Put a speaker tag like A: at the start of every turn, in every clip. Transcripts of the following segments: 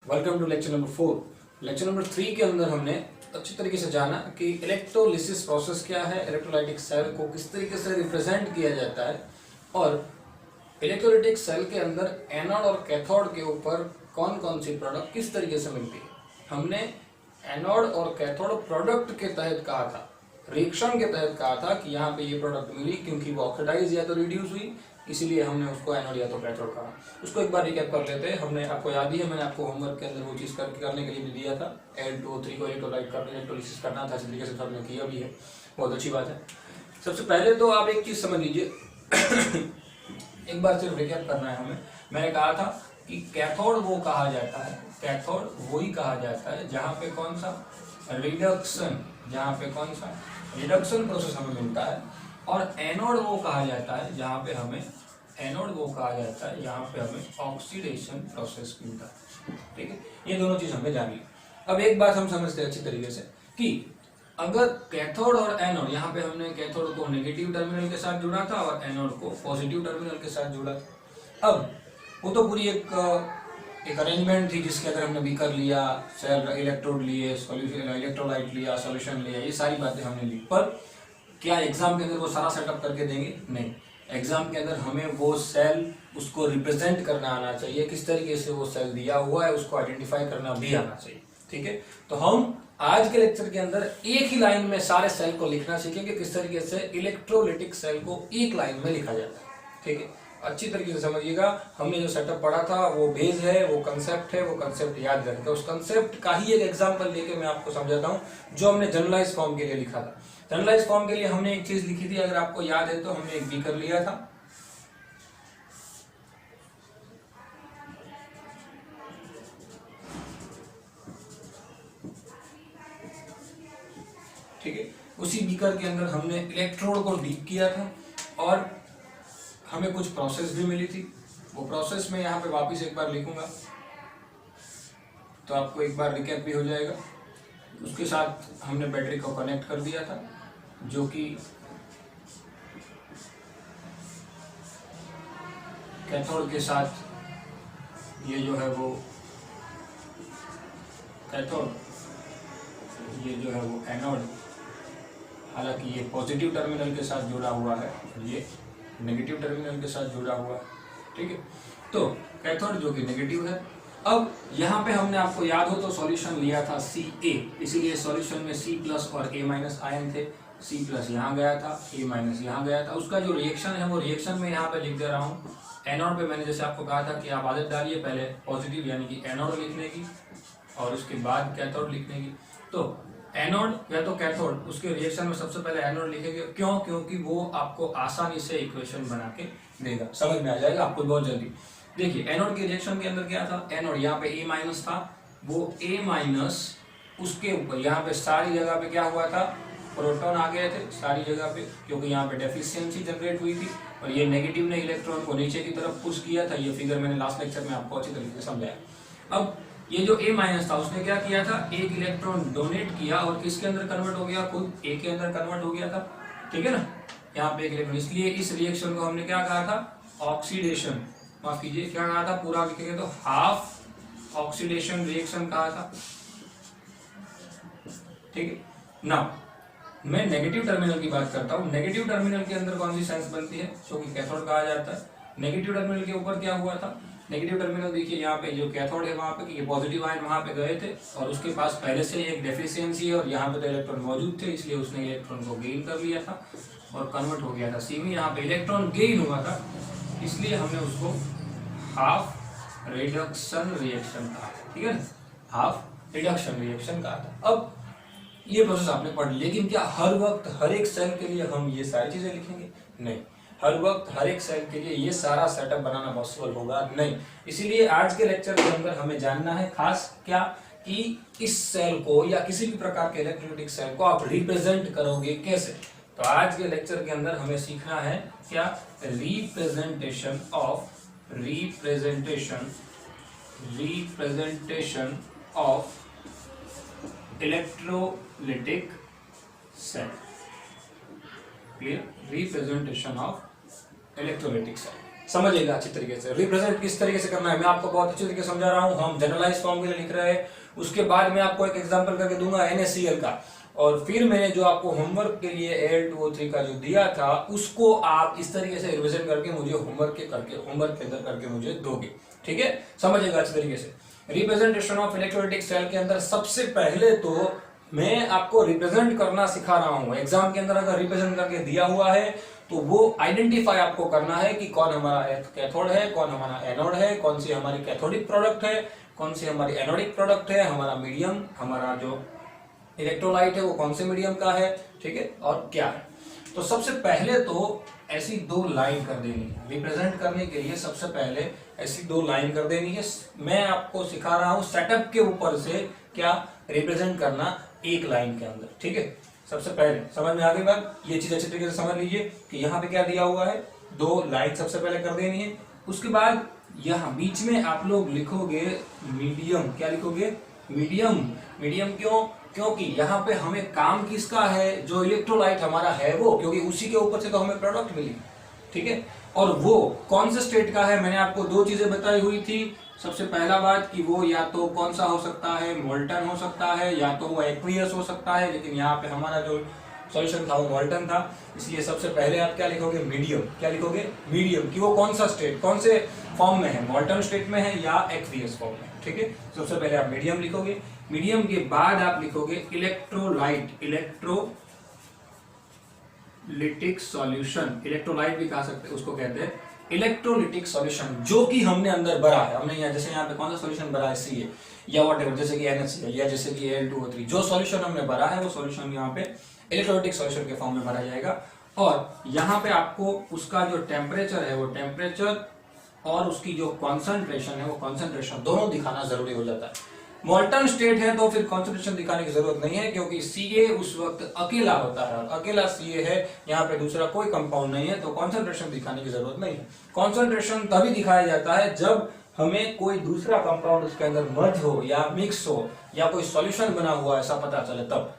A: Welcome to lecture number 4। Lecture number 3 के अंदर हमने अच्छी तरीके से जाना कि इलेक्ट्रोलिसिस प्रोसेस क्या है, इलेक्ट्रोलाइटिक सेल को किस तरीके से रिप्रेजेंट किया जाता है और इलेक्ट्रोलाइटिक सेल के अंदर एनोड और कैथोड के ऊपर कौन कौन सी प्रोडक्ट किस तरीके से मिलती है। हमने एनोड और कैथोड प्रोडक्ट के तहत कहा था, रिएक्शन के तहत कहा था कि यहाँ पे ये प्रोडक्ट मिली क्योंकि वो ऑक्सीडाइज या तो रिड्यूस हुई, इसीलिए हमने उसको एनोड या तो कैथोड कहा। उसको एक बार रिकैप कर लेते हैं। हमने आपको याद ही है, मैंने आपको होमवर्क के अंदर वो चीज़ करने के लिए भी दिया था। N2O3 को इलेक्ट्रोलिसिस करना था, इस तरीके से सबने किया भी है, बहुत अच्छी बात है। सबसे पहले तो आप एक चीज़ समझ लीजिए एक बार सिर्फ रिकैप करना है हमें। मैंने कहा था कि कैथोड वो कहा जाता है, कैथोड वही कहा जाता है जहाँ पे कौन सा रिडक्शन, जहाँ पे कौन सा रिडक्शन प्रोसेस हमें मिलता है, और एनोड वो कहा जाता है जहाँ पे हमें एनोड वो कहा जाता है जहाँ पे हमें ऑक्सीडेशन प्रोसेस मिलता है। ठीक है, ये दोनों चीज हमें जान ली। अब एक बात हम समझते हैं अच्छी तरीके से कि अगर कैथोड और एनोड, यहाँ पे हमने कैथोड को नेगेटिव टर्मिनल के साथ जुड़ा था और एनोड को पॉजिटिव टर्मिनल के साथ जुड़ा था। अब वो तो पूरी एक अरेंजमेंट थी जिसके अंदर हमने बीकर लिया, सेल इलेक्ट्रोड लिए, सॉल्यूशन इलेक्ट्रोलाइट लिया, सॉल्यूशन लिया, ये सारी बातें हमने ली। पर क्या एग्जाम के अंदर वो सारा सेटअप करके देंगे? नहीं। एग्जाम के अंदर हमें वो सेल, उसको रिप्रेजेंट करना आना चाहिए, किस तरीके से वो सेल दिया हुआ है उसको आइडेंटिफाई करना भी आना चाहिए। ठीक है, तो हम आज के लेक्चर के अंदर एक ही लाइन में सारे सेल को लिखना सीखेंगे, किस तरीके से इलेक्ट्रोलाइटिक सेल को एक लाइन में लिखा जाता है। ठीक है, अच्छी तरीके से समझिएगा। हमने जो सेटअप पढ़ा था वो बेस है, वो कंसेप्ट है, वो कंसेप्ट याद रखेगा। उस कंसेप्ट का ही एक एग्जांपल लेके मैं आपको समझाता हूँ जो हमने जनरलाइज फॉर्म के लिए लिखा था। जनरलाइज फॉर्म के लिए हमने एक चीज लिखी थी, अगर आपको याद है तो हमने एक बीकर लिया था, ठीक है। उसी बीकर के अंदर हमने इलेक्ट्रोड को डीप किया था और हमें कुछ प्रोसेस भी मिली थी। वो प्रोसेस में यहाँ पे वापस एक बार लिखूंगा तो आपको एक बार रिकैप भी हो जाएगा। उसके साथ हमने बैटरी को कनेक्ट कर दिया था, जो कि कैथोड के साथ ये जो है वो कैथोड, ये जो है वो एनोड, हालांकि ये पॉजिटिव टर्मिनल के साथ जुड़ा हुआ है और ये नेगेटिव टर्मिनल के साथ जुड़ा हुआ है। ठीक है, तो कैथोड जो कि नेगेटिव है। अब यहाँ पे हमने, आपको याद हो तो सॉल्यूशन लिया था Ca, इसीलिए सॉल्यूशन में C+ और A- आयन थे। C+ यहाँ गया था, A- यहाँ गया था। उसका जो रिएक्शन है वो रिएक्शन में यहाँ पे लिख दे रहा हूँ। एनोड पे मैंने जैसे आपको कहा था कि आप आदत डालिए पहले पॉजिटिव यानी कि एनोड लिखने की और उसके बाद कैथोड लिखने की। तो एनोड या तो कैथोड, उसके रिएक्शन में सबसे पहले एनोड लिखेंगे। क्यों? क्योंकि वो आपको आसानी से इक्वेशन बना के देगा, समझ में आ जाएगा आपको बहुत जल्दी। देखिए एनोड के रिएक्शन के अंदर क्या था, एनोड यहाँ पे A- था, वो A- उसके ऊपर यहाँ पे सारी जगह पे क्या हुआ था, प्रोटॉन आ गए थे सारी जगह पे, क्योंकि यहाँ पे डेफिशिएंसी जनरेट हुई थी और ये नेगेटिव ने इलेक्ट्रॉन को नीचे की तरफ पुश किया था। ये फिगर मैंने लास्ट लेक्चर में आपको अच्छी तरीके से समझाया। अब ये जो A- था उसने क्या किया था, एक इलेक्ट्रॉन डोनेट किया और किसके अंदर कन्वर्ट हो गया, खुद A के अंदर कन्वर्ट हो गया था। ठीक है ना, यहाँ पे एक इलेक्ट्रॉन, इसलिए इस रिएक्शन को हमने क्या कहा था, ऑक्सीडेशन, माफ कीजिए क्या कहा था, पूरा लिखेंगे तो हाफ ऑक्सीडेशन रिएक्शन कहा था। ठीक है ना, मैं नेगेटिव टर्मिनल की बात करता हूँ। नेगेटिव टर्मिनल के अंदर कौन सी सेंस बनती है, जो कि कैथोड कहा जाता है। नेगेटिव टर्मिनल के ऊपर क्या हुआ था, नेगेटिव टर्मिनल देखिए यहाँ पे जो कैथोड है वहां पे ये पॉजिटिव आयन वहां पे गए थे और उसके पास पहले से एक डेफिशिएंसी है और यहाँ पे तो इलेक्ट्रॉन मौजूद थे, इसलिए उसने इलेक्ट्रॉन को गेन कर लिया था और कन्वर्ट हो गया था सी में। यहाँ पे इलेक्ट्रॉन गेन हुआ था, इसलिए हमने उसको हाफ रिडक्शन रिएक्शन कहा। ठीक है ना, हाफ रिडक्शन रिएक्शन कहा था। अब ये प्रोसेस आपने पढ़, लेकिन क्या हर वक्त हर एक सेल के लिए हम ये सारी चीजें लिखेंगे? नहीं, हर वक्त हर एक सेल के लिए ये सारा सेटअप बनाना पॉसिबल होगा नहीं। इसीलिए आज के लेक्चर के अंदर हमें जानना है खास क्या, कि इस सेल को या किसी भी प्रकार के इलेक्ट्रोलाइटिक सेल को आप रिप्रेजेंट करोगे कैसे। तो आज के लेक्चर के अंदर हमें सीखना है क्या, representation of electrolytic cell. Clear, representation of electrolytic cell. समझिएगा अच्छी तरीके से। रिप्रेजेंट किस तरीके से करना है मैं आपको बहुत अच्छी तरीके से समझा रहा हूँ। हम जनरलाइज फॉर्म के लिए लिख रहे हैं, उसके बाद मैं आपको एक एग्जांपल करके दूंगा NaCl का, और फिर मैंने जो आपको होमवर्क के लिए Al2O3 का जो दिया था उसको आप इस तरीके से रिविजन करके मुझे होमवर्क के अंदर करके मुझे दोगे। ठीक है, समझिएगा अच्छी तरीके से। रिप्रेजेंटेशन ऑफ इलेक्ट्रोलाइटिक सेल के अंदर सबसे पहले तो मैं आपको रिप्रेजेंट करना सिखा रहा हूं। एग्जाम के अंदर अगर रिप्रेजेंट करके दिया हुआ है तो वो आइडेंटिफाई आपको करना है कि कौन हमारा कैथोड है, कौन हमारा एनोड है, कौन सी हमारी कैथोडिक प्रोडक्ट है, कौन सी हमारी एनोडिक प्रोडक्ट है, हमारा मीडियम, हमारा जो इलेक्ट्रोलाइट है वो कौन से मीडियम का है, ठीक है, और क्या है। तो सबसे पहले तो ऐसी 2 लाइन कर देनी है रिप्रेजेंट करने के लिए। सबसे पहले ऐसी 2 लाइन कर देनी है। मैं आपको सिखा रहा हूं सेटअप के ऊपर से क्या रिप्रेजेंट करना एक लाइन के अंदर। ठीक है, सबसे पहले समझ में आ गई बात। ये चीज अच्छी तरीके से समझ लीजिए कि यहाँ पे क्या दिया हुआ है, 2 लाइन सबसे पहले कर देनी है। उसके बाद यहाँ बीच में आप लोग लिखोगे मीडियम। क्या लिखोगे? मीडियम। मीडियम क्यों? क्योंकि यहाँ पे हमें काम किसका है, जो इलेक्ट्रोलाइट हमारा है वो, क्योंकि उसी के ऊपर से तो हमें प्रोडक्ट मिली। ठीक है, और वो कौन से स्टेट का है, मैंने आपको 2 चीजें बताई हुई थी। सबसे पहला बात कि वो या तो कौन सा हो सकता है, मोल्टन हो सकता है, या तो वो एक्वियस हो सकता है, लेकिन यहाँ पे हमारा जो सॉल्यूशन था वो मोल्टन था, इसलिए सबसे पहले आप क्या लिखोगे? मीडियम। क्या लिखोगे? मीडियम, कि वो कौन सा स्टेट, कौन से फॉर्म में है, मोल्टन स्टेट में है या एक्वियस फॉर्म में। ठीक है, सबसे पहले आप मीडियम लिखोगे। मीडियम के बाद आप लिखोगे इलेक्ट्रोलाइट, इलेक्ट्रोलिटिक सॉल्यूशन। इलेक्ट्रोलाइट भी कह सकते हैं, उसको कहते हैं इलेक्ट्रोलिटिक सॉल्यूशन, जो कि हमने अंदर भरा है। हमने यहाँ जैसे यहाँ पे कौन सा सॉल्यूशन भरा है, Ca या व्हाटएवर, जैसे कि NaCl या जैसे कि Al2O3, जो सॉल्यूशन हमने भरा है वो सॉल्यूशन यहाँ पे इलेक्ट्रोलिटिक सॉल्यूशन के फॉर्म में भरा जाएगा। और यहाँ पे आपको उसका जो टेम्परेचर है वो टेम्परेचर और उसकी जो कॉन्सेंट्रेशन है वो कॉन्सेंट्रेशन दोनों दिखाना जरूरी हो जाता है। मोल्टन स्टेट है तो फिर कॉन्सेंट्रेशन दिखाने की जरूरत नहीं है, क्योंकि Ca उस वक्त अकेला होता है और अकेला Ca है, यहाँ पे दूसरा कोई कंपाउंड नहीं है, तो कॉन्सेंट्रेशन दिखाने की जरूरत नहीं है। कॉन्सेंट्रेशन तभी दिखाया जाता है जब हमें कोई दूसरा कंपाउंड उसके अंदर मर्ज हो या मिक्स हो या कोई सॉल्यूशन बना हुआ ऐसा पता चले, तब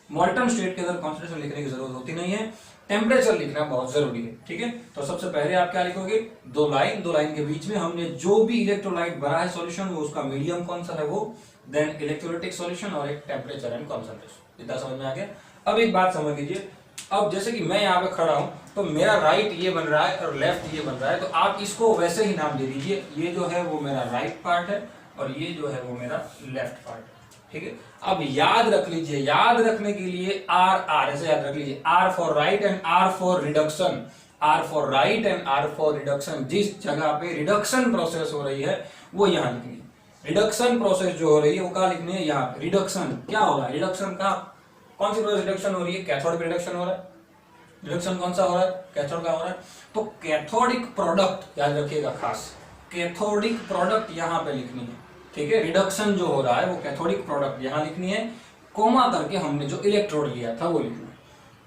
A: मोल्टन स्टेट के अंदर कॉन्सेंट्रेशन लिखने की जरूरत होती नहीं है, टेम्परेचर लिखना बहुत जरूरी है। ठीक है, तो सबसे पहले आप क्या लिखोगे? 2 लाइन। 2 लाइन के बीच में हमने जो भी इलेक्ट्रोलाइट भरा है सॉल्यूशन, वो उसका मीडियम कौन सा है वो, देन इलेक्ट्रोलिटिक सॉल्यूशन और एक टेम्परेचर एंड कॉन्सेंट्रेशन। इतना समझ में आ गया। अब एक बात समझ लीजिए, अब जैसे कि मैं यहाँ पे खड़ा हूं तो मेरा राइट ये बन रहा है और लेफ्ट ये बन रहा है, तो आप इसको वैसे ही नाम दे दीजिए। ये जो है वो मेरा राइट पार्ट है और ये जो है वो मेरा लेफ्ट पार्ट है। ठीक है, अब याद रख लीजिए, याद रखने के लिए आर ऐसे याद रख लीजिए, R for right and R for reduction. R for right and R for reduction. जिस जगह पे रिडक्शन प्रोसेस हो रही है वो यहाँ लिखनी है। रिडक्शन प्रोसेस जो हो रही है वो कहाँ लिखनी है? यहाँ। रिडक्शन क्या हो रहा है? रिडक्शन का कौन सी प्रोसेस रिडक्शन हो रही है? कैथोड पे रिडक्शन हो रहा है। रिडक्शन कौन सा हो रहा है? कैथोड का हो रहा है। तो कैथोडिक प्रोडक्ट याद रखिएगा खास, कैथोडिक प्रोडक्ट यहाँ पे लिखनी है। ठीक है, रिडक्शन जो हो रहा है वो कैथोडिक प्रोडक्ट यहाँ लिखनी है, कोमा करके हमने जो इलेक्ट्रोड लिया था वो लिखना है।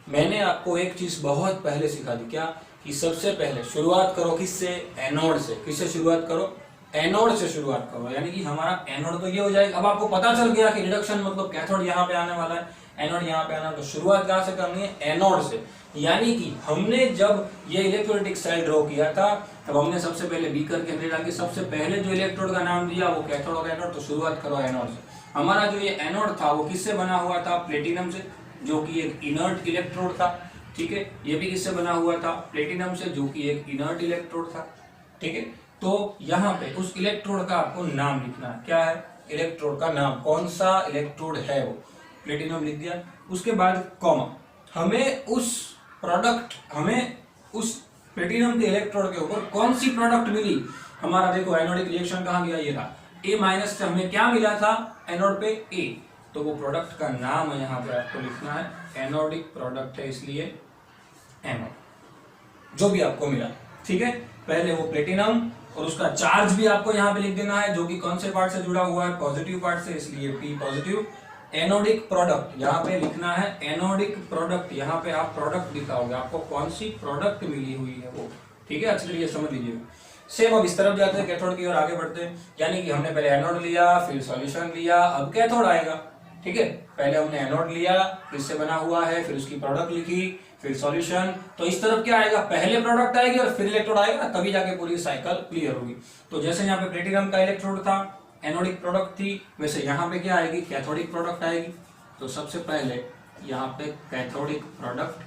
A: मैंने आपको एक चीज बहुत पहले सिखा दी, क्या? कि सबसे पहले शुरुआत करो किससे? एनोड से। किससे शुरुआत करो? एनोड से शुरुआत करो, यानी कि हमारा एनोड तो ये हो जाएगा। अब आपको पता चल गया कि रिडक्शन मतलब कैथोड यहाँ पे आने वाला है, एनोड यहाँ पे आना, तो शुरुआत कहाँ से करनी है? एनोड से। यानी कि हमने जब ये इलेक्ट्रोलाइटिक सेल ड्रॉ किया था तब हमने सबसे पहले बीकर के अंदर डाल सबसे पहले जो इलेक्ट्रोड का नाम दिया वो कैथोड और एनोड, तो शुरुआत करो एनोड से। हमारा जो ये एनोड था वो किससे बना हुआ था? प्लेटिनम से, जो कि एक इनर्ट इलेक्ट्रोड था। ठीक है, ये भी किससे बना हुआ था? प्लेटिनम से, जो कि एक इनर्ट इलेक्ट्रोड था। ठीक है, तो यहाँ पे उस इलेक्ट्रोड का आपको नाम लिखना है। क्या है? इलेक्ट्रोड का नाम, कौन सा इलेक्ट्रोड है वो, प्लेटिनम लिख दिया। उसके बाद कॉमा, हमें उस प्लेटिनम के इलेक्ट्रोड के ऊपर कौन सी प्रोडक्ट मिली? हमारा देखो एनोडिक रिएक्शन कहाँ गया? ये रहा। A- से हमें क्या मिला था एनोड पे? A, तो वो प्रोडक्ट का नाम यहाँ पे आपको लिखना है। एनोडिक प्रोडक्ट है इसलिए एनोड, जो भी आपको मिला। ठीक है, पहले वो प्लेटिनम और उसका चार्ज भी आपको यहाँ पे लिख देना है, जो कि कौन से पार्ट से जुड़ा हुआ है? पॉजिटिव पार्ट से, इसलिए P पॉजिटिव। एनोडिक प्रोडक्ट यहाँ पे लिखना है, एनोडिक प्रोडक्ट, यहाँ पे आप प्रोडक्ट दिखाओगे, आपको कौन सी प्रोडक्ट मिली हुई है वो। ठीक है, अच्छी तरीके से समझ लीजिए। सेम अब इस तरफ जाते हैं, कैथोड की ओर आगे बढ़ते हैं। यानी कि हमने पहले एनोड लिया, फिर सॉल्यूशन लिया, अब कैथोड आएगा। ठीक है, पहले हमने एनोड लिया, इससे बना हुआ है, फिर उसकी प्रोडक्ट लिखी, फिर सॉल्यूशन। तो इस तरफ क्या आएगा, पहले प्रोडक्ट आएगी और फिर इलेक्ट्रोड आएगा, तभी जाके पूरी साइकिल क्लियर होगी। तो जैसे यहाँ पे प्लेटिनम का इलेक्ट्रोड था, एनोडिक प्रोडक्ट थी, वैसे यहाँ पे क्या आएगी, कैथोडिक प्रोडक्ट आएगी। तो सबसे पहले यहाँ पे कैथोडिक प्रोडक्ट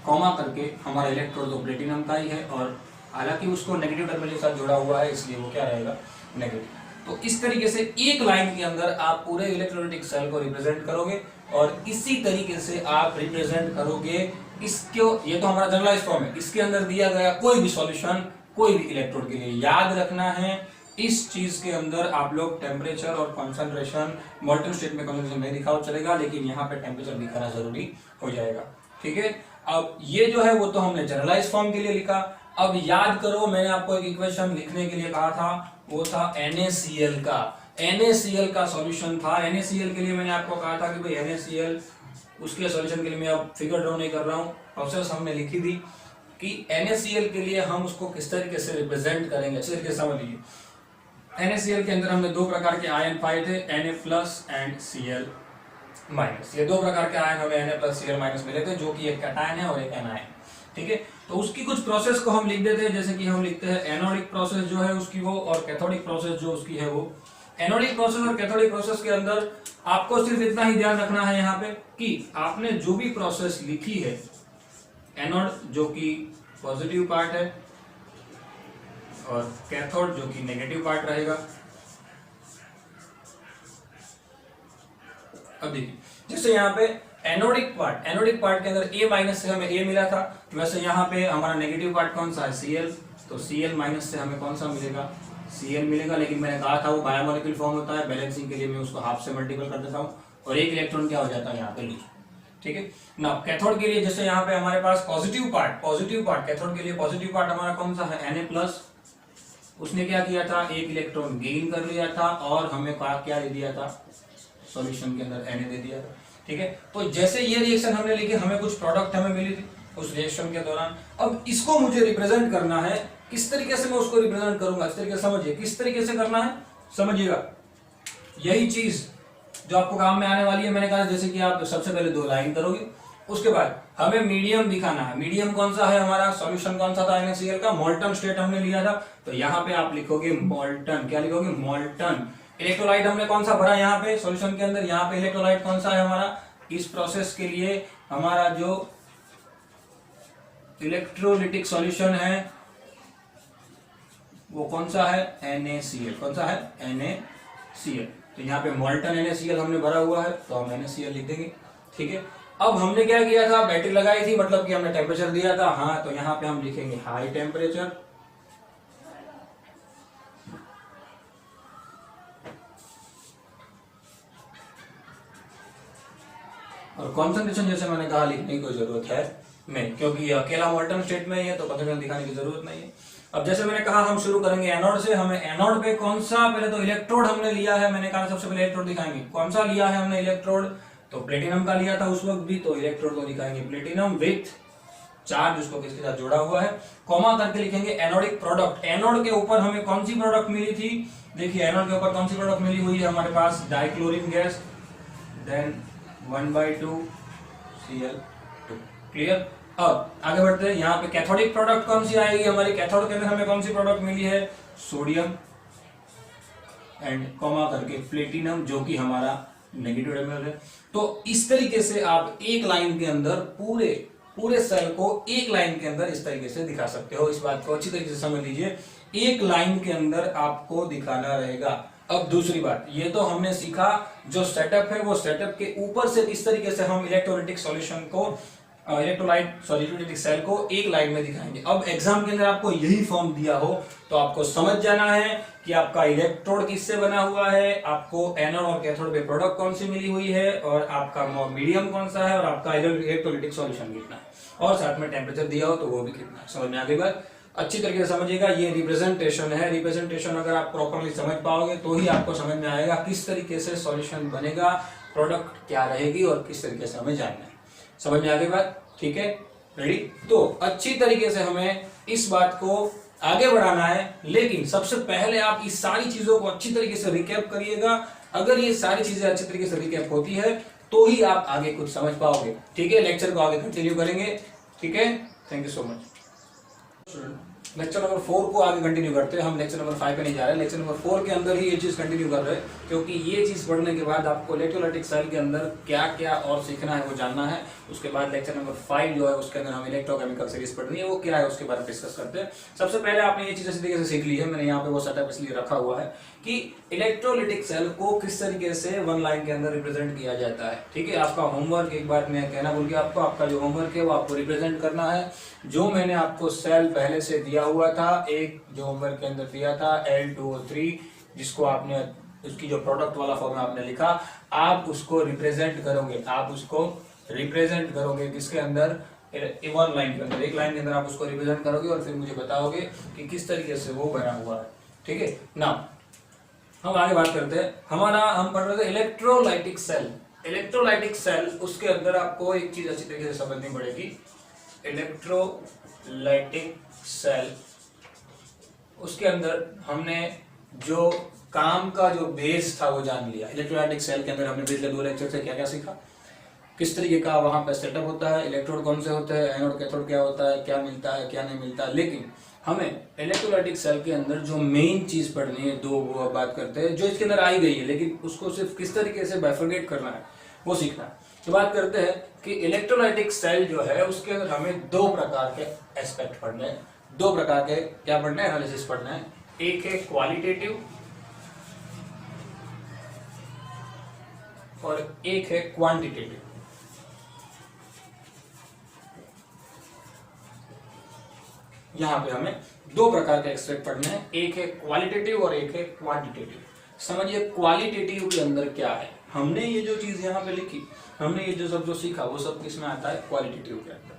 A: कॉमा करके हमारा इलेक्ट्रोड तो प्लेटिनम का ही है, और हालांकि उसको नेगेटिव टर्मिनल के साथ जुड़ा हुआ है, इसलिए वो क्या रहेगा, नेगेटिव। तो इस तरीके से एक लाइन के अंदर आप पूरे इलेक्ट्रोलाइटिक सेल को रिप्रेजेंट करोगे, और इसी तरीके से आप रिप्रेजेंट करोगे इसको। ये तो हमारा जनरलाइज फॉर्म है, इसके अंदर दिया गया कोई भी सॉल्यूशन कोई भी इलेक्ट्रोड के लिए। याद रखना है इस चीज के अंदर आप लोग टेम्परेचर और कॉन्सेंट्रेशन मॉल्टन स्टेट में कॉन्सेंट्रेशन नहीं दिखाओ चलेगा, लेकिन यहाँ पे टेम्परेचर दिखाना जरूरी हो जाएगा। ठीक है, अब ये जो है वो तो हमने जनरलाइज फॉर्म के लिए लिखा। अब याद करो, मैंने आपको एक इक्वेशन लिखने के लिए कहा था, वो था NaCl का। NaCl का सॉल्यूशन था। NaCl के लिए मैंने आपको कहा था कि भाई NaCl, उसके सॉल्यूशन के लिए मैं अब फिगर ड्रॉ नहीं कर रहा हूँ, प्रोसेस हमने लिखी थी कि NaCl के लिए हम उसको किस तरीके से रिप्रेजेंट करेंगे। अच्छे तरीके से समझ लीजिए, NaCl के अंदर हमने दो प्रकार के आयन पाए थे, Na+ एंड Cl-। ये दो प्रकार के आयन हमें Na+Cl- मिले थे, जो कि एक कैटायन है और एक एनायन। ठीक है, तो उसकी कुछ प्रोसेस को हम लिख देते हैं, जैसे कि हम लिखते हैं एनोडिक प्रोसेस जो है उसकी वो, और कैथोडिक प्रोसेस जो उसकी है वो। एनोडिक प्रोसेस और कैथोडिक प्रोसेस के अंदर आपको सिर्फ इतना ही ध्यान रखना है यहाँ पे कि आपने जो भी प्रोसेस लिखी है, एनोड जो कि पॉजिटिव पार्ट है और कैथोड जो कि नेगेटिव पार्ट रहेगा। अब देखिए, जैसे यहाँ पे एनोडिक पार्ट के अंदर A- से हमें A मिला था, वैसे यहाँ पे हमारा नेगेटिव पार्ट कौन सा है, Cl। तो Cl- से हमें कौन सा मिलेगा, Cl मिलेगा। लेकिन मैंने कहा था वो बायोमोलिक्यूल फॉर्म होता है, बैलेंसिंग के लिए मैं उसको हाफ से मल्टीपल कर देता हूँ और एक इलेक्ट्रॉन क्या हो जाता है यहाँ पे लीच। ठीक है ना। कैथोड के लिए जैसे यहाँ पे हमारे पास पॉजिटिव पार्ट कैथोड के लिए पॉजिटिव पार्ट हमारा कौन सा है, Na+। उसने क्या किया था, एक इलेक्ट्रॉन गेन कर लिया था और हमें क्या दे दिया था, सॉल्यूशन के अंदर Na दे दिया था। ठीक है, तो जैसे ये रिएक्शन हमने लिखी, हमें कुछ प्रोडक्ट हमें मिली थी उस रिएक्शन के दौरान। अब इसको मुझे रिप्रेजेंट करना है, किस तरीके से मैं उसको रिप्रेजेंट करूंगा, इस तरीके से समझिए किस तरीके से करना है, समझिएगा। यही चीज जो आपको काम में आने वाली है, मैंने कहा जैसे कि आप सबसे पहले दो लाइन करोगे, उसके बाद हमें मीडियम दिखाना है। मीडियम कौन सा है हमारा, सॉल्यूशन कौन सा था, NaCl का मॉल्टन स्टेट हमने लिया था, तो यहाँ पे आप लिखोगे मॉल्टन। क्या लिखोगे, मॉल्टन। इलेक्ट्रोलाइट हमने कौन सा भरा यहाँ पे सॉल्यूशन के अंदर, यहाँ पे इलेक्ट्रोलाइट कौन सा है हमारा, इस प्रोसेस के लिए हमारा जो इलेक्ट्रोलिटिक सॉल्यूशन है वो कौन सा है, NaCl। कौन सा है, NaCl। तो यहाँ पे मॉल्टन NaCl हमने भरा हुआ है, तो हम NaCl लिख देंगे। ठीक है, अब हमने क्या किया था, बैटरी लगाई थी, मतलब कि हमने टेम्परेचर दिया था। हाँ, तो यहाँ पे हम लिखेंगे हाई टेम्परेचर, और कॉन्सेंट्रेशन जैसे मैंने कहा लिखने की कोई जरूरत है नहीं, क्योंकि ये अकेला मॉल्टन स्टेट में ही है, तो कॉन्सेंट्रेशन दिखाने की जरूरत नहीं है। अब जैसे मैंने कहा हम शुरू करेंगे एनोड से। हमें एनोड पे कौन सा, पहले तो इलेक्ट्रोड हमने लिया है, मैंने कहा सबसे पहले इलेक्ट्रोड दिखाएंगे। कौन सा लिया है हमने इलेक्ट्रोड, तो प्लेटिनम का लिया था उस वक्त भी, तो इलेक्ट्रोड को दिखाएंगे प्लेटिनम विथ चार्ज, उसको किसके साथ जुड़ा हुआ है, कॉमा करके लिखेंगे एनोडिक प्रोडक्ट। एनोड के ऊपर हमें कौन सी प्रोडक्ट मिली थी, देखिए एनोड के ऊपर कौन सी प्रोडक्ट मिली हुई है हमारे पास, डाइक्लोरिन गैस, देन 1/2 Cl2। क्लियर। अब आगे बढ़ते हैं, यहाँ पे कैथोडिक प्रोडक्ट कौन सी आएगी हमारी, कैथोड के अंदर हमें कौन सी प्रोडक्ट मिली है, सोडियम एंड कॉमा करके प्लेटिनम, जो कि हमारा नेगेटिव टर्मिनल है। तो इस तरीके से आप एक लाइन के अंदर पूरे सेल को एक लाइन के अंदर इस तरीके से दिखा सकते हो। इस बात को अच्छी तरीके से समझ लीजिए, एक लाइन के अंदर आपको दिखाना रहेगा। अब दूसरी बात, ये तो हमने सीखा जो सेटअप है, वो सेटअप के ऊपर से इस तरीके से हम इलेक्ट्रोलाइटिक सॉल्यूशन को, इलेक्ट्रोलाइटिक सेल को एक लाइन में दिखाएंगे। अब एग्जाम के अंदर आपको यही फॉर्म दिया हो तो आपको समझ जाना है कि आपका इलेक्ट्रोड किससे बना हुआ है, आपको एनोड और कैथोड पे प्रोडक्ट कौन सी मिली हुई है, और आपका मीडियम कौन सा है, और आपका इलेक्ट्रोलाइटिक सॉल्यूशन कितना है, और साथ में टेम्परेचर दिया हो तो वो भी कितना है। समझ में आ गई बात, अच्छी तरीके से समझिएगा। ये रिप्रेजेंटेशन है, रिप्रेजेंटेशन अगर आप प्रॉपर्ली समझ पाओगे तो ही आपको समझ में आएगा किस तरीके से सॉल्यूशन बनेगा, प्रोडक्ट क्या रहेगी और किस तरीके से हमें जानना है। समझ में आ गई बात, ठीक है, रेडी। तो अच्छी तरीके से हमें इस बात को आगे बढ़ाना है, लेकिन सबसे पहले आप इस सारी चीजों को अच्छी तरीके से रिकैप करिएगा। अगर ये सारी चीजें अच्छी तरीके से रिकैप होती है तो ही आप आगे कुछ समझ पाओगे। ठीक है, लेक्चर को आगे कंटिन्यू करेंगे। ठीक है, thank you so much. Lecture number 4 को आगे कंटिन्यू करते हैं। हम लेक्चर नंबर 5 पे नहीं जा रहे, लेक्चर नंबर 4 के अंदर ही ये चीज कंटिन्यू कर रहे हैं, क्योंकि ये चीज पढ़ने के बाद आपको इलेक्ट्रोलाइटिक सेल के अंदर क्या क्या और सीखना है वो जानना है। उसके बाद लेक्चर नंबर 5 जो है उसके अंदर हम इलेक्ट्रोकेमिकल सीरीज पढ़नी है, वो क्या है उसके बारे में डिस्कस करते हैं। सबसे पहले आपने ये चीज अच्छी तरीके से सीख ली है, मैंने यहाँ पे वो सेटअप इसलिए रखा हुआ है कि इलेक्ट्रोलाइटिक सेल को किस तरीके से वन लाइन के अंदर रिप्रेजेंट किया जाता है। ठीक है, आपका होमवर्क, एक बार मैं कहना भूल गया आपको, आपका जो होमवर्क है वो आपको रिप्रेजेंट करना है जो मैंने आपको सेल पहले से दिया हुआ था, एक जो होमवर्क के अंदर दिया था L2O3, जिसको आपने उसकी जो प्रोडक्ट वाला फॉर्म आपने लिखा, आप उसको रिप्रेजेंट करोगे, आप उसको रिप्रेजेंट करोगे किसके अंदर, वन लाइन के अंदर, एक लाइन के अंदर आप उसको रिप्रेजेंट करोगे और फिर मुझे बताओगे कि किस तरीके से वो बना हुआ है। ठीक है ना, हम आगे बात करते हैं। हम पढ़ रहे थे इलेक्ट्रोलाइटिक सेल। इलेक्ट्रोलाइटिक सेल, उसके अंदर आपको एक चीज अच्छी तरीके से समझनी पड़ेगी। इलेक्ट्रोलाइटिक सेल, उसके अंदर हमने जो काम का जो बेस था वो जान लिया। इलेक्ट्रोलाइटिक सेल के अंदर हमने पिछले 2 लेक्चर से क्या क्या सीखा, किस तरीके का वहां पर सेटअप होता है, इलेक्ट्रोड कौन से होते हैं, एनोड कैथोड क्या होता है, क्या मिलता है क्या नहीं मिलता। लेकिन हमें इलेक्ट्रोलाइटिक सेल के अंदर जो मेन चीज पढ़नी है, दो वो बात करते हैं जो इसके अंदर आई गई है, लेकिन उसको सिर्फ किस तरीके से बाइफरकेट करना है वो सीखना है। तो बात करते हैं कि इलेक्ट्रोलाइटिक सेल जो है उसके अंदर हमें 2 प्रकार के एस्पेक्ट पढ़ने हैं, 2 प्रकार के क्या पढ़ना है, एनालिसिस पढ़ना है। एक है क्वालिटेटिव और एक है क्वांटिटेटिव। यहां पे हमें 2 प्रकार के एस्पेक्ट पढ़ने हैं, एक है क्वालिटेटिव और एक है क्वांटिटेटिव। समझिए क्वालिटेटिव के अंदर क्या है, हमने ये जो चीज यहाँ पे लिखी, हमने ये जो सीखा वो सब किसमें आता है, क्वालिटेटिव के अंदर।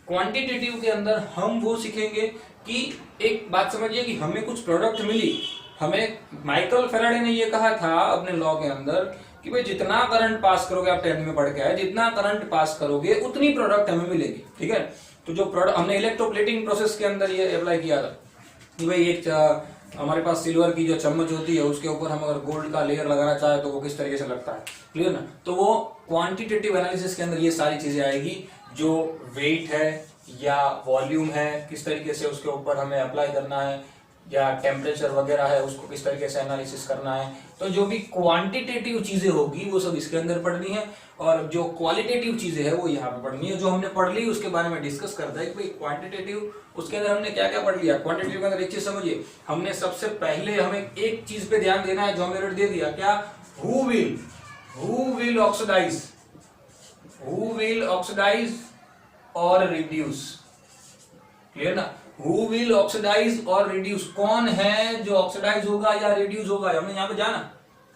A: क्वांटिटेटिव के अंदर हम वो सीखेंगे कि एक बात समझिए कि हमें कुछ प्रोडक्ट मिली, हमें माइकल फेराडे ने ये कहा था अपने लॉ के अंदर कि भाई जितना करंट पास करोगे, आप 10th में पढ़ के आए, जितना करंट पास करोगे उतनी प्रोडक्ट हमें मिलेगी। ठीक है, तो जो प्रोडक्ट हमने इलेक्ट्रोप्लेटिंग प्रोसेस के अंदर ये अप्लाई किया था कि भाई एक हमारे पास सिल्वर की जो चम्मच होती है उसके ऊपर हम अगर गोल्ड का लेयर लगाना चाहे तो वो किस तरीके से लगता है, क्लियर ना। तो वो क्वांटिटेटिव एनालिसिस के अंदर ये सारी चीजें आएगी, जो वेट है या वॉल्यूम है किस तरीके से उसके ऊपर हमें अप्लाई करना है, या टेम्परेचर वगैरह है उसको किस तरीके से एनालिसिस करना है। तो जो भी क्वांटिटेटिव चीजें होगी वो सब इसके अंदर पढ़नी है, और जो क्वालिटेटिव चीजें है वो यहाँ पे पढ़नी है। जो हमने पढ़ ली उसके बारे में डिस्कस करता है कि भाई क्वांटिटेटिव, उसके अंदर हमने क्या क्या पढ़ लिया। क्वांटिटेटिव के अंदर एक चीज समझिए, हमने सबसे पहले हमें एक चीज पे ध्यान देना है जो हमें दे दिया, क्या, who will oxidise, who will oxidise और रिड्यूस, क्लियर ना। हु विल ऑक्सीडाइज और रिड्यूस, कौन है जो ऑक्सीडाइज होगा या रिड्यूस होगा, हमने यहाँ पे जाना।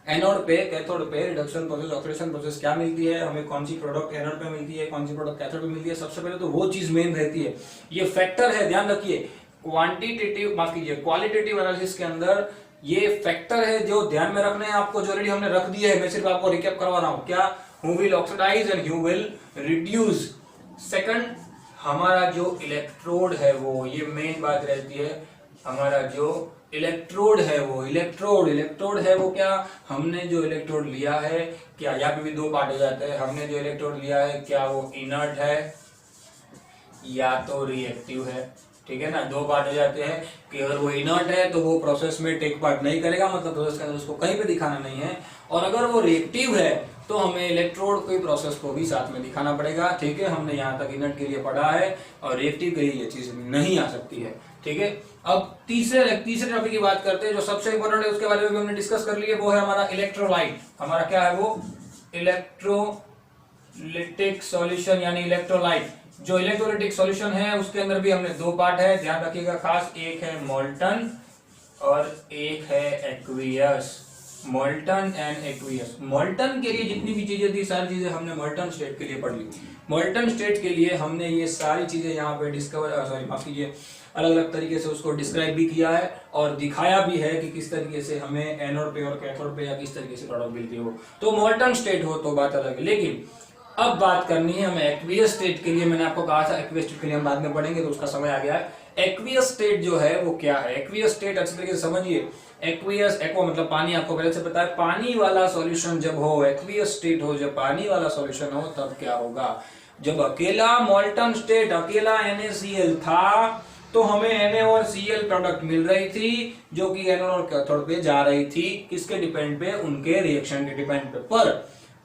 A: एनोड पे, कैथोड पे रिडक्शन प्रोसेस, ऑक्सीडेशन प्रोसेस क्या मिलती है, हमें कौन सी प्रोडक्ट एनोड पे मिलती है, कौन सी प्रोडक्ट कैथोड पे मिलती है, सबसे पहले तो वो चीज मेन रहती है। ये फैक्टर है, ध्यान रखिए। क्वांटिटेटिव, माफ कीजिए, क्वालिटेटिव एनालिसिस के अंदर ये फैक्टर है जो ध्यान में रखना है आपको, जो ऑलरेडी हमने रख दिया है, मैं सिर्फ आपको रिकैप करवा रहा हूं। क्या, who will oxidise and who will reduce. Second, हमारा जो इलेक्ट्रोड है वो, ये मेन बात रहती है, हमारा जो इलेक्ट्रोड है वो, इलेक्ट्रोड है वो क्या, हमने जो इलेक्ट्रोड लिया है, क्या यहाँ पे भी 2 पार्ट हो जाते हैं, हमने जो इलेक्ट्रोड लिया है क्या वो इनर्ट है या तो रिएक्टिव है। ठीक है ना, 2 पार्ट हो जाते हैं कि अगर वो इनर्ट है तो वो प्रोसेस में टेक पार्ट नहीं करेगा, मतलब प्रोसेस के अंदर उसको कहीं पे दिखाना नहीं है, और अगर वो रिएक्टिव है तो हमें इलेक्ट्रोड की प्रोसेस को भी साथ में दिखाना पड़ेगा। ठीक है, हमने यहाँ तक इनर्ट के लिए पढ़ा है और रिएक्टिव के लिए ये चीज नहीं आ सकती है। ठीक है, अब तीसरे टॉपिक की बात करते हैं जो सबसे इंपॉर्टेंट है, उसके बारे में भी हमने डिस्कस कर लिया, वो है हमारा इलेक्ट्रोलाइट। हमारा क्या है वो, इलेक्ट्रोलिटिक सॉल्यूशन यानी इलेक्ट्रोलाइट। जो इलेक्ट्रोलिटिक सॉल्यूशन है उसके अंदर भी हमने 2 पार्ट है, ध्यान रखिएगा खास, एक है मोल्टन और एक है aqueous. Molten and aqueous. Molten के लिए जितनी भी चीजें थी सारी चीजें हमने मोल्टन स्टेट के लिए पढ़ ली। मोल्टन स्टेट के लिए हमने ये सारी चीजें यहाँ पे माफ कीजिए, अलग अलग तरीके से उसको डिस्क्राइब भी किया है और दिखाया भी है कि किस तरीके से हमें एनोड पे और कैथोड पे या किस तरीके से प्रोडक्ट मिलती हो। तो मोल्टन स्टेट हो तो बात अलग है, लेकिन अब बात करनी है हमें एक्वियस स्टेट के लिए। मैंने आपको कहा था एक्वियस स्टेट के लिए हम बाद में पढ़ेंगे, तो उसका समय आ गया है। एक्वियस स्टेट जो है वो क्या है, एक्वियस स्टेट अच्छी तरीके से समझिए। एक्वियस, एक्वा मतलब पानी, आपको पहले से पता है। पानी वाला सॉल्यूशन जब हो, एक्वियस स्टेट हो, जब पानी वाला सॉल्यूशन हो, तब क्या होगा? जब अकेला मोल्टन स्टेट, अकेला NaCl था, तो हमें Na और Cl प्रोडक्ट मिल रही थी, जो कि एनोड और कैथोड पे जा रही थी। किसके डिपेंड पे? उनके रिएक्शन के डिपेंड पे। पर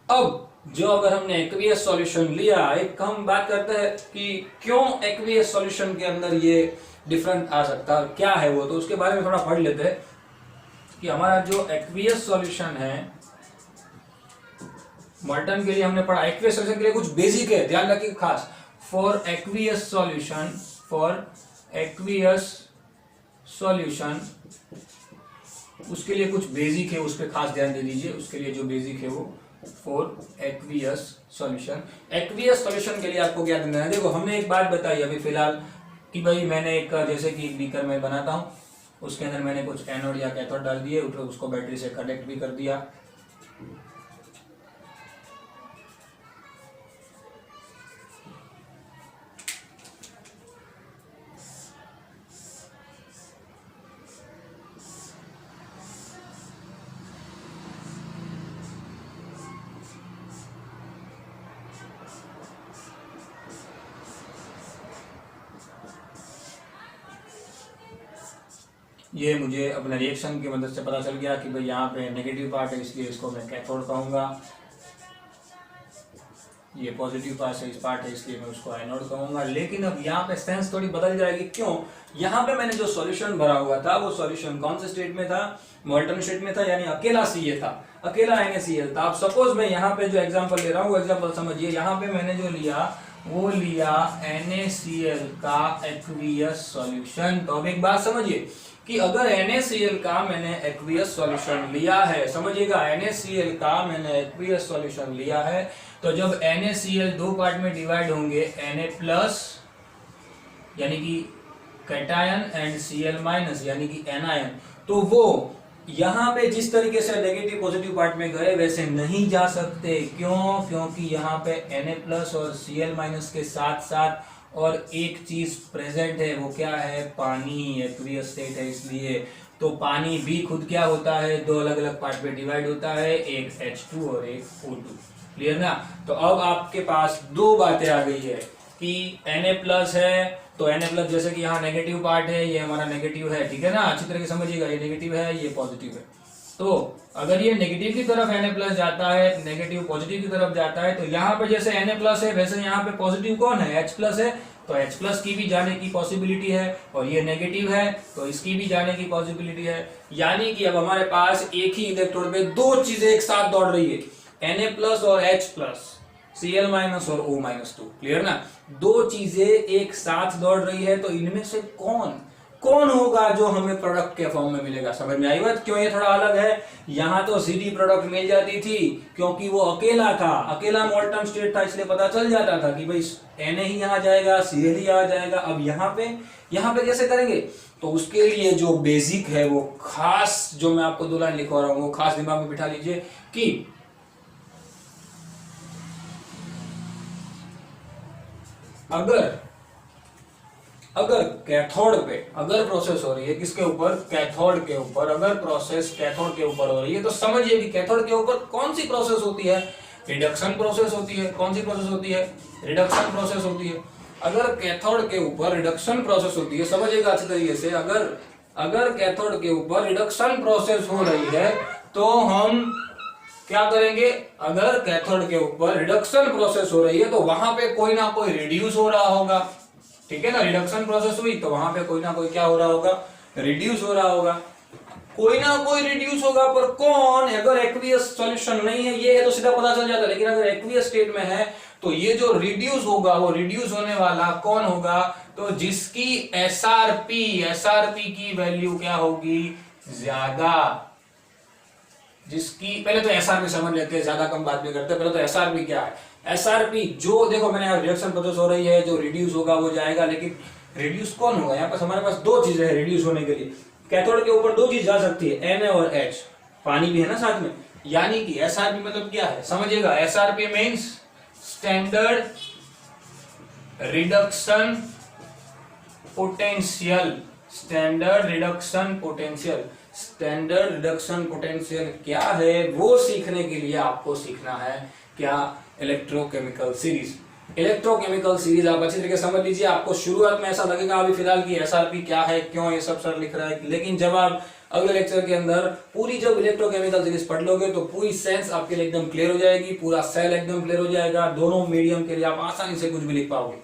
A: अब जो अगर हमने एक्वियस सॉल्यूशन लिया, एक हम बात करते हैं कि क्यों एक्वियस सॉल्यूशन के अंदर ये डिफरेंट आ सकता है, क्या है वो, तो उसके बारे में थोड़ा पढ़ लेते हैं कि हमारा जो एक्वियस सॉल्यूशन है, मोल्टन के लिए हमने पढ़ा, एक्वियस सॉल्यूशन के लिए कुछ बेसिक है, ध्यान रखिए खास। फॉर एक्वियस सॉल्यूशन उसके लिए कुछ बेसिक है, उस पर खास ध्यान दे दीजिए। उसके लिए जो बेसिक है वो for aqueous solution. Aqueous solution के लिए आपको क्या करना है? देखो, हमने एक बात बताई अभी फिलहाल कि भाई मैंने एक, जैसे कि एक बीकर में बनाता हूं, उसके अंदर मैंने कुछ एनोड या कैथोड डाल दिए, उसको बैटरी से कनेक्ट भी कर दिया। ये मुझे अपने रिएक्शन की मदद से पता चल गया कि भाई यहाँ पे नेगेटिव पार्ट है, इसलिए इसको मैं कैथोड कहूंगा। ये पॉजिटिव पार्ट है, इस पार्ट है, इसलिए मैं उसको एनोड कहूंगा। लेकिन अब यहाँ पे सेंस थोड़ी बदल जाएगी। क्यों? यहाँ पे मैंने जो सॉल्यूशन भरा हुआ था, वो सॉल्यूशन कौन से स्टेट में था? मोल्टन स्टेट में था, यानी अकेला Ca था, अकेला NaCl था। अब सपोज मैं यहाँ पे जो एग्जाम्पल ले रहा हूँ, वो एग्जाम्पल समझिए। यहाँ पे मैंने जो लिया वो लिया NaCl का एक्वियस सॉल्यूशन। तो अब एक बात समझिए कि अगर NaCl का मैंने एक्वियस सॉल्यूशन लिया है, समझिएगा, NaCl का मैंने एक्वियस सॉल्यूशन लिया है, तो जब NaCl दो पार्ट में डिवाइड होंगे, Na+ यानी कि कैटायन एंड Cl- यानी कि एनायन, तो वो यहाँ पे जिस तरीके से नेगेटिव पॉजिटिव पार्ट में गए वैसे नहीं जा सकते। क्यों? क्योंकि यहाँ पे Na+ और Cl- के साथ साथ और एक चीज प्रेजेंट है, वो क्या है? पानी, एक्वियस स्टेट है, इसलिए तो पानी भी खुद क्या होता है? दो अलग अलग पार्ट में डिवाइड होता है, एक H2 और एक O2। क्लियर ना? तो अब आपके पास दो बातें आ गई है कि Na+ है, तो Na+ जैसे कि यहाँ नेगेटिव पार्ट है, ये हमारा नेगेटिव है, ठीक है ना? अच्छी तरह से समझिएगा, ये नेगेटिव है, ये पॉजिटिव है। तो अगर ये नेगेटिव की तरफ Na+ जाता है, नेगेटिव पॉजिटिव की तरफ जाता है, तो यहाँ पे जैसे Na+ है, वैसे यहाँ पे पॉजिटिव कौन है? H+ है, तो H+ की भी जाने की पॉसिबिलिटी है, और ये नेगेटिव है तो इसकी भी जाने की पॉसिबिलिटी है। यानी कि अब हमारे पास एक ही इलेक्ट्रोड पे दो चीजें एक साथ दौड़ रही है, Na+ और H+, Cl- और O-2। क्लियर ना? दो चीजें एक साथ दौड़ रही है, तो इनमें से कौन होगा जो हमें प्रोडक्ट के फॉर्म में मिलेगा? समझ में आई बात? क्यों ये थोड़ा अलग है? यहाँ तो सीधी प्रोडक्ट मिल जाती थी, क्योंकि वो अकेला था, अकेला मोल्टन स्टेट था, इसलिए पता चल जाता था कि भाई Na ही यहाँ जाएगा, Cl ही यहाँ जाएगा। अब यहाँ पे कैसे करेंगे? तो उसके लिए जो बेसिक है, वो खास जो मैं आपको 2 लाइन लिखवा रहा हूँ, वो खास दिमाग में बिठा लीजिए कि अगर कैथोड पे अगर प्रोसेस हो रही है, किसके ऊपर? कैथोड के ऊपर। अगर प्रोसेस कैथोड के ऊपर हो रही है, तो समझिए कि कैथोड के ऊपर कौन सी प्रोसेस होती है? रिडक्शन प्रोसेस होती है। कौन सी प्रोसेस होती है? रिडक्शन प्रोसेस होती है। अगर कैथोड के ऊपर रिडक्शन प्रोसेस होती है, समझिएगा अच्छी तरीके से, अगर कैथोड के ऊपर रिडक्शन प्रोसेस हो रही है, तो हम क्या करेंगे? अगर कैथोड के ऊपर रिडक्शन प्रोसेस हो रही है, तो वहां पे कोई ना कोई रिड्यूस हो रहा होगा, ठीक है ना? रिडक्शन प्रोसेस हुई तो वहां पे कोई ना कोई क्या हो रहा होगा? रिड्यूस हो रहा होगा, कोई ना कोई रिड्यूस होगा। पर कौन? अगर एक्वियस सॉल्यूशन नहीं है, ये है तो सीधा पता चल जाता है, लेकिन अगर एक्वियस स्टेट में है, तो ये जो रिड्यूस होगा, वो रिड्यूस होने वाला कौन होगा? तो जिसकी एसआरपी की वैल्यू क्या होगी? ज्यादा। जिसकी, पहले तो एसआरपी समझ लेते हैं, ज्यादा कम बात भी करते हैं। पहले तो एसआरपी क्या है? एसआरपी जो, देखो मैंने यहाँ रिडक्शन प्रोसेस हो रही है, जो रिड्यूस होगा वो जाएगा, लेकिन रिड्यूस कौन होगा? यहाँ पर हमारे पास दो चीजें हैं रिड्यूस होने के लिए। कैथोड के ऊपर दो चीज जा सकती है, Na और H, पानी भी है ना साथ में। यानी कि एसआरपी मतलब क्या है? समझिएगा, SRP means standard reduction potential. Standard reduction potential. Standard reduction potential क्या है वो सीखने के लिए आपको सीखना है क्या, इलेक्ट्रोकेमिकल सीरीज। इलेक्ट्रोकेमिकल सीरीज आप अच्छी तरीके से समझ लीजिए। आपको शुरुआत में ऐसा लगेगा अभी फिलहाल की एसआरपी क्या है, क्यों ये सब सर लिख रहा है, लेकिन जब आप अगले लेक्चर के अंदर पूरी जब इलेक्ट्रोकेमिकल सीरीज पढ़ लोगे तो पूरी सेंस आपके लिए एकदम क्लियर हो जाएगी, पूरा सेल एकदम क्लियर हो जाएगा। दोनों मीडियम के लिए आप आसानी से कुछ भी लिख पाओगे।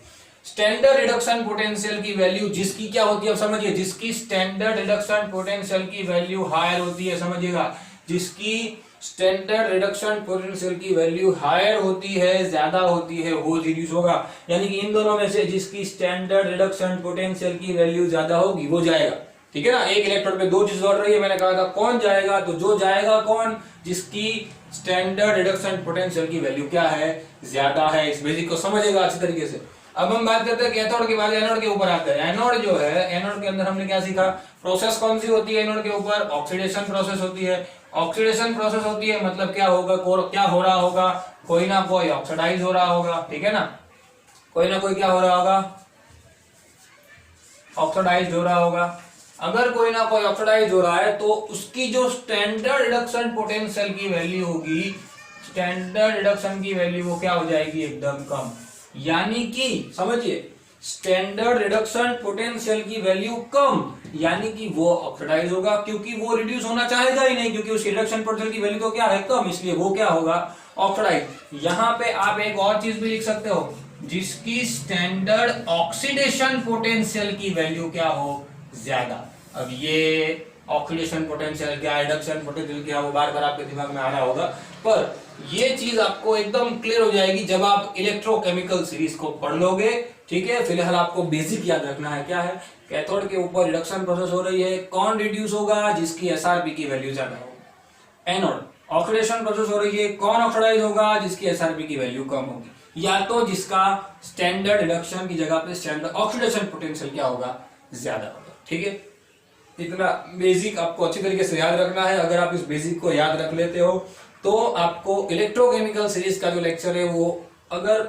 A: स्टैंडर्ड रिडक्शन पोटेंशियल की वैल्यू जिसकी क्या होती है, अब समझिए, जिसकी स्टैंडर्ड रिडक्शन पोटेंशियल की वैल्यू हायर होती है, समझिएगा, जिसकी स्टैंडर्ड रिडक्शन पोटेंशियल की वैल्यू हायर होती है, ज्यादा होती है, वो रिड्यूस होगा। यानी कि इन दोनों में से जिसकी स्टैंडर्ड रिडक्शन पोटेंशियल की वैल्यू ज्यादा होगी वो जाएगा। ठीक है ना, एक इलेक्ट्रोड पे दो चीज दौड़ रही है, मैंने कहा था कौन जाएगा, तो जो जाएगा कौन, जिसकी स्टैंडर्ड रिडक्शन पोटेंशियल की वैल्यू क्या है, ज्यादा है। इस बेसिक को समझेगा अच्छी तरीके से। अब हम बात करते हैं कैथोड के बाद एनोड के ऊपर आते हैं। एनोड जो है, एनोड के अंदर हमने क्या सीखा, प्रोसेस कौन सी होती है एनोड के ऊपर, ऑक्सीडेशन प्रोसेस होती है। ऑक्सीडेशन प्रोसेस होती है मतलब क्या होगा, क्या हो रहा होगा, कोई ना कोई ऑक्सीडाइज हो रहा होगा, ठीक है ना, कोई ना कोई क्या हो रहा होगा, ऑक्सीडाइज हो रहा होगा। अगर कोई ना कोई ऑक्सीडाइज हो रहा है तो उसकी जो स्टैंडर्ड रिडक्शन पोटेंशियल की वैल्यू होगी, स्टैंडर्ड रिडक्शन की वैल्यू वो क्या हो जाएगी, एकदम कम। यानी कि समझिए, स्टैंडर्ड रिडक्शन पोटेंशियल की वैल्यू कम, यानी कि वो ऑक्सीडाइज होगा, क्योंकि वो रिड्यूस होना चाहेगा ही नहीं, क्योंकि उसकी रिडक्शन पोटेंशियल की वैल्यू तो क्या है, कम, इसलिए वो क्या होगा, ऑक्सीडाइज। यहां पे आप एक और चीज भी लिख सकते हो, जिसकी स्टैंडर्ड ऑक्सीडेशन पोटेंशियल की वैल्यू क्या हो, ज्यादा। अब ये ऑक्सीडेशन पोटेंशियल क्या, रिडक्शन पोटेंशियल क्या, वो बार बार आपके दिमाग में आ रहा होगा, पर ये चीज आपको एकदम क्लियर हो जाएगी जब आप इलेक्ट्रोकेमिकल सीरीज को पढ़ लोगे। ठीक है, फिलहाल आपको बेसिक याद रखना है, क्या है, कैथोड के ऊपर रिडक्शन प्रोसेस हो रही है, कौन रिड्यूस होगा, जिसकी एसआरपी की वैल्यू ज्यादा होगी। एनोड ऑक्सीडेशन प्रोसेस हो रही है, कौन ऑक्सीडाइज होगा, जिसकी एसआरपी की वैल्यू कम होगी, या तो जिसका स्टैंडर्ड रिडक्शन की जगह पे स्टैंडर्ड ऑक्सीडेशन पोटेंशियल क्या होगा, ज्यादा होगा। ठीक है, इतना बेसिक आपको अच्छी तरीके से याद रखना है। अगर आप इस बेसिक को याद रख लेते हो तो आपको इलेक्ट्रोकेमिकल सीरीज का जो लेक्चर है वो अगर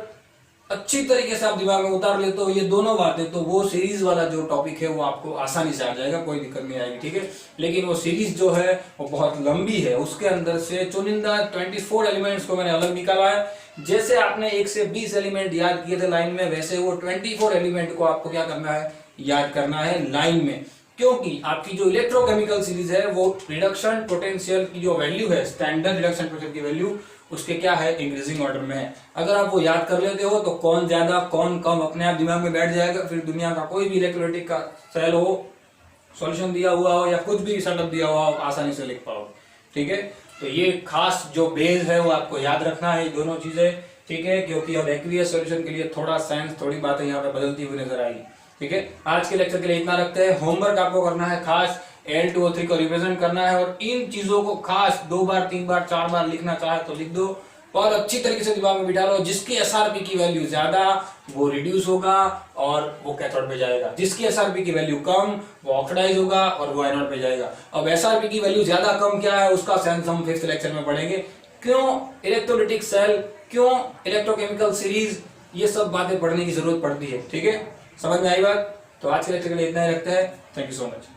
A: अच्छी तरीके से आप दिमाग में उतार लेते हो ये दोनों बातें, तो वो सीरीज वाला जो टॉपिक है वो आपको आसानी से आ जाएगा, कोई दिक्कत नहीं आएगी। ठीक है, लेकिन वो सीरीज जो है वो बहुत लंबी है, उसके अंदर से चुनिंदा 24 एलिमेंट्स को मैंने अलग निकाला है। जैसे आपने 1 से 20 एलिमेंट याद किए थे लाइन में, वैसे वो 24 एलिमेंट को आपको क्या करना है, याद करना है लाइन में, क्योंकि आपकी जो इलेक्ट्रोकेमिकल सीरीज है वो रिडक्शन पोटेंशियल की जो वैल्यू है, स्टैंडर्ड रिडक्शन पोटेंशियल की वैल्यू उसके क्या है, इंक्रीजिंग ऑर्डर में है। अगर आप वो याद कर लेते हो तो कौन ज्यादा कौन कम अपने आप दिमाग में बैठ जाएगा, फिर दुनिया का कोई भी इलेक्ट्रोलाइटिक का सेल हो, सॉल्यूशन दिया हुआ हो या कुछ भी सेटअप दिया हुआ हो, आसानी से लिख पाओ। ठीक है, तो ये खास जो बेस है वो आपको याद रखना है, दोनों चीजें। ठीक है, क्योंकि अब एक्वियस सॉल्यूशन के लिए थोड़ा साइंस, थोड़ी बातें यहाँ पे बदलती हुई नजर आएगी। ठीक है, आज के लेक्चर के लिए इतना रखते हैं। होमवर्क आपको करना है खास L2O3 को रिप्रेजेंट करना है, और इन चीजों को खास 2 बार 3 बार 4 बार लिखना चाहे तो लिख दो, और अच्छी तरीके से दिमाग में बिठा लो, जिसकी एसआरपी की वैल्यू ज्यादा वो रिड्यूस होगा और वो कैथोड पे जाएगा, जिसकी एसआरपी की वैल्यू कम वो ऑक्सीडाइज होगा और वो एनोड पे जाएगा। अब एसआरपी की वैल्यू ज्यादा कम क्या है उसका सेंस हम 5th लेक्चर में पढ़ेंगे, क्यों इलेक्ट्रोलाइटिक सेल, क्यों इलेक्ट्रोकेमिकल सीरीज, ये सब बातें पढ़ने की जरूरत पड़ती है। ठीक है, समझ में आई बात? तो आज के लेक्चर के लिए इतना ही रखते हैं। Thank you so much.